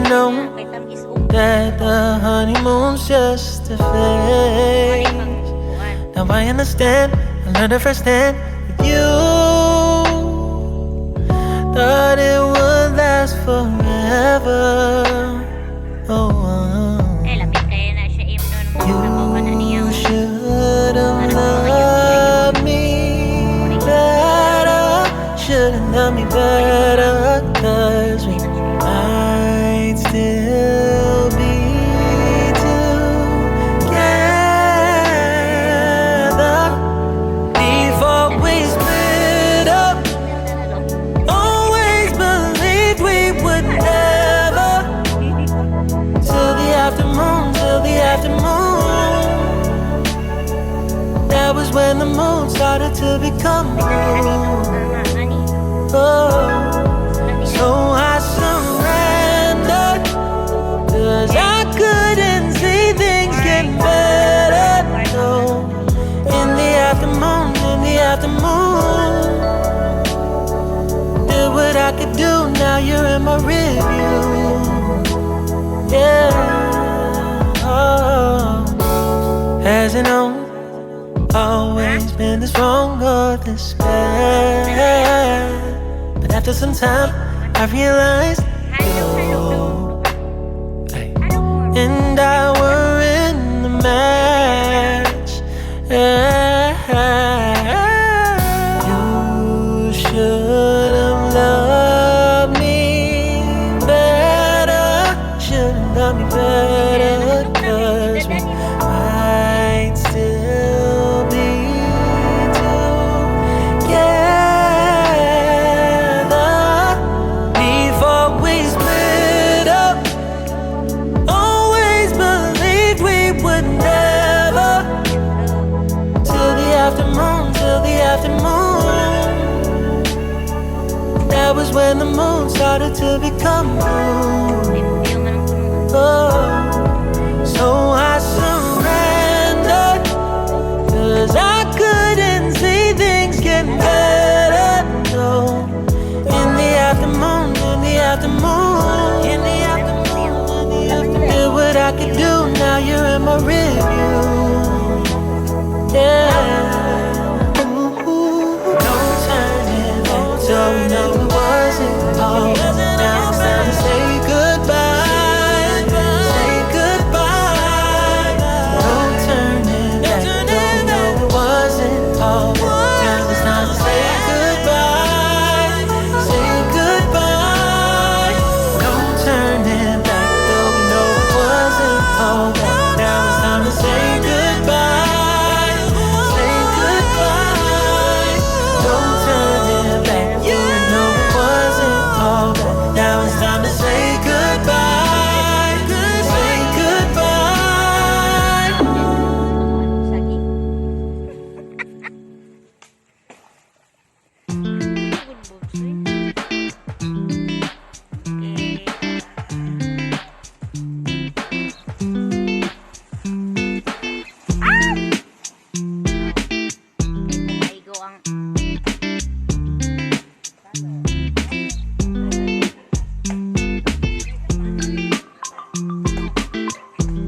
know that the honeymoon's just a phase. Now I understand, I learned it firsthand with you. Thought it would last forever. Oh, you should have loved me better. Should have loved me better, 'cause we might still be together before we split up. Always believed we would never. Till the afternoon, till the afternoon. That was when the moon started to become blue. Oh, so I surrendered, 'cause I couldn't see things getting better. No, in the afternoon, in the afternoon, did what I could do, now you're in my review. Yeah, oh. Has it always been this wrong or this bad? But after some time, I realized you and I were in the match. You should have loved me better. Should have loved me better, 'cause we might still be together before we split up. Always believed we would never. Till the afternoon, till the afternoon. That was when the moon started to become blue. Oh, so I surrendered, 'cause I couldn't see things getting better. No, in the afternoon, in the afternoon, in the afternoon, in the afternoon. Did what I could do, now you're in my review. Yeah. Ooh, no turning back, so we know it wasn't all. Now it's time to say goodbye. Say goodbye. No turning back, though we know it wasn't all. Now it's time to say goodbye. Say goodbye. No turning back, though we know it wasn't all. Now it's time to say goodbye. Say goodbye. No turning back, though we know it wasn't all. Now it's time to say goodbye. Say goodbye.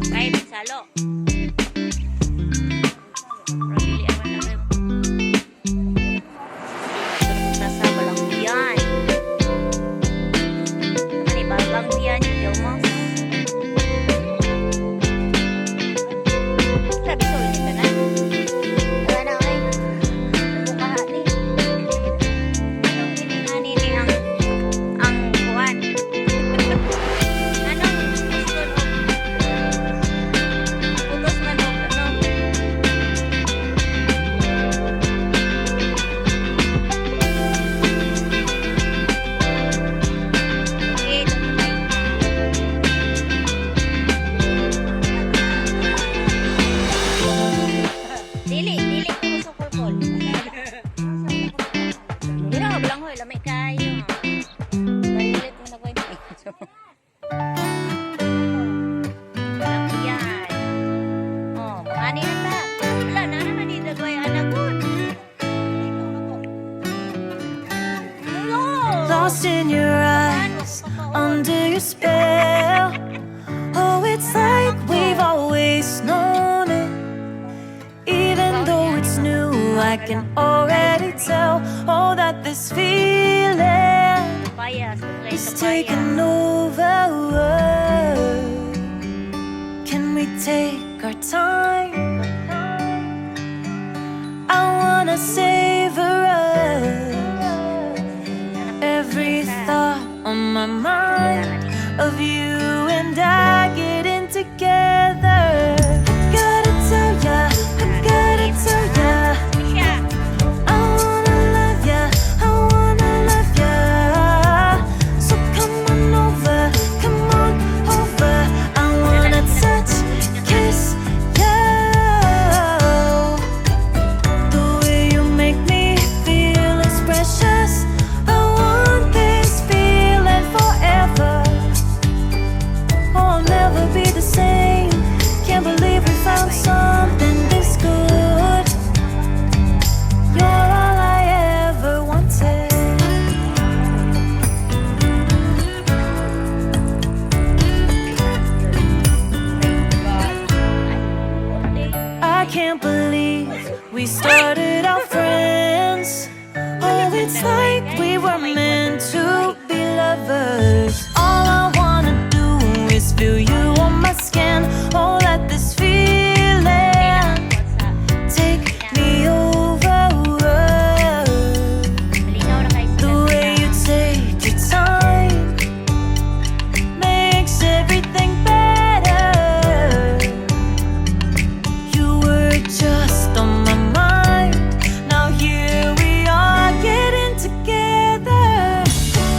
Kahit salo. Pili aman na rin. Nasa walang biyan. Ano bagang biyan yung mo? Sabi ko ini ka na. Wala na kayo. Nabukaha ni. Anong iningani ni ang kuwan? Anong gusto no? Putos manok, ano? Dili ko sa kulkol. Dili ka bilang hoy, lamay kayo. Balilit mo na ko ito. Walang yan. Oh, mangani na ta. Wala na naman dito ko yung anagon. Lost in your eyes, under your spell. I can already tell. Oh, that this feeling Kapayas. is taking over. Can we take our time? I wanna savor us. Every thought on my mind of you and I getting together. Gotta tell ya, I gotta tell ya, I wanna love ya, I wanna love ya. So come on over, come on over. I wanna touch, kiss you. The way you make me feel is precious. I want this feeling forever. Oh, I'll never be the same. Can't believe we found something this good. You're all I ever wanted. I can't believe we started out friends. Oh, it's like we were meant to be lovers. All I wanna do is feel you on my skin. Oh, let this feeling take me over. The way you take your time makes everything better. You were just on my mind. Now here we are getting together.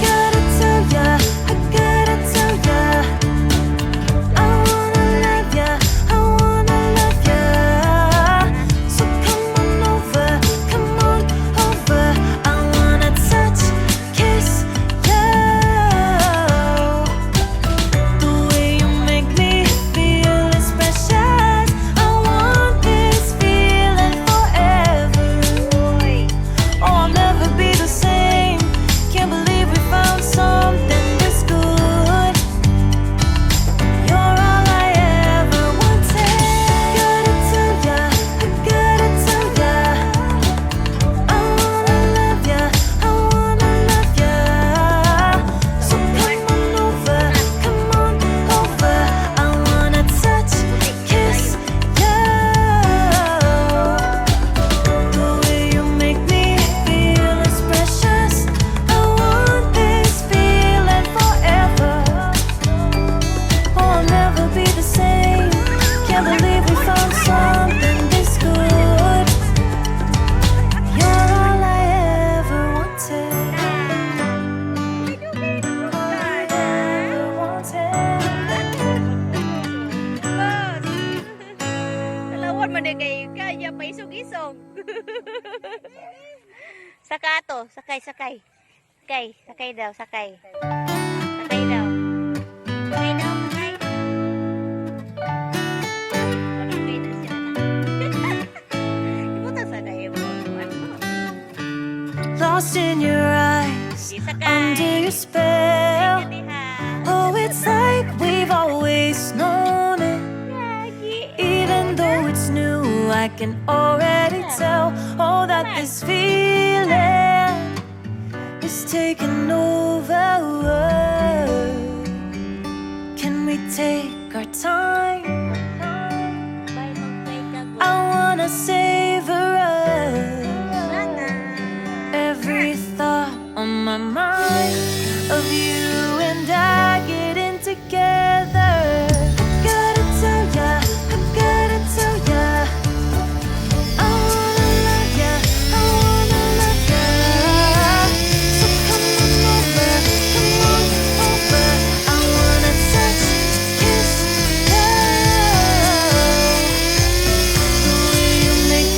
Gotta tell ya, I gotta tell ya, I wanna love ya, I wanna love ya. So come on over, come on over. I wanna touch, kiss you. The way you make me feel is precious. I want this feeling forever. Oh, I'll never be the same. Can't believe we found something this good. You're all I ever wanted. Gotta tell ya, I gotta tell ya, I wanna love ya, I wanna love ya. So come on over, come on over. I wanna touch, kiss you. The way you make me feel is precious. I want this feeling forever. Oh, I'll never be the same. Can't believe we found something this good. You're all I ever wanted. All I ever wanted. Talawan man kay kaya pa isog-isog. Saka to, sakay. Sakay daw, sakay. Sakay daw. Sakay daw, sakay. Sakay na siya. Ibutan sa dayo mo. Lost in your eyes, Sakay. under your spell. Oh, it's like we've always known it. Even though it's new, I can already tell. Oh, that this feeling is taking over. Can we take our time? I wanna savor us. Every thought on my mind of you and I getting together. Gotta tell ya, I gotta tell ya, I wanna love ya, I wanna love ya. So come on over, come on over. I wanna touch, kiss you. The way you make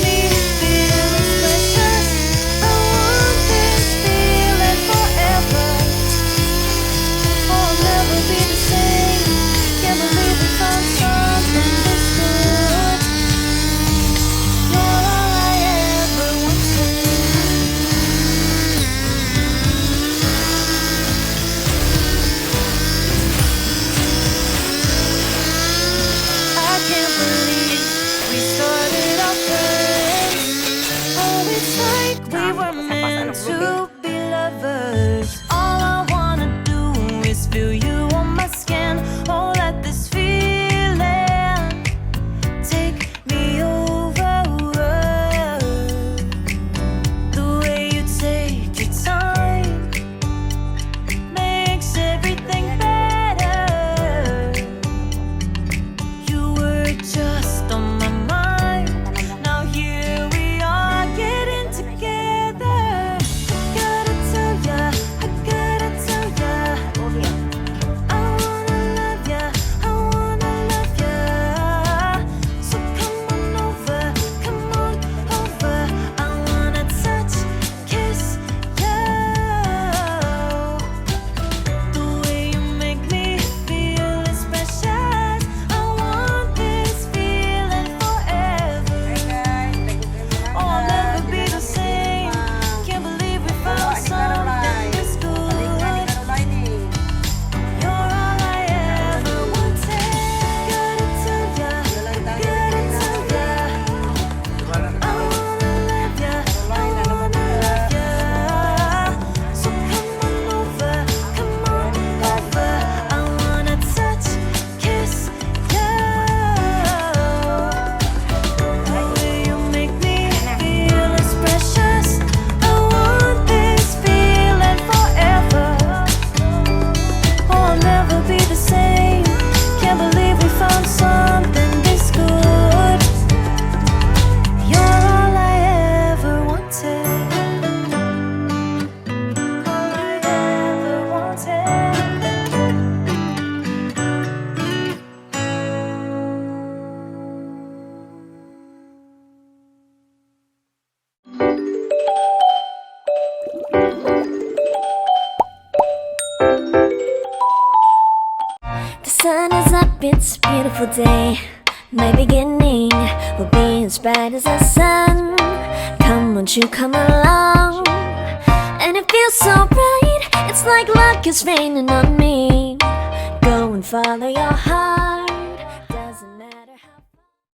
it's a beautiful day. My beginning will be as bright as the sun. Come, won't you come along? And it feels so bright, it's like luck is raining on me. Go and follow your heart.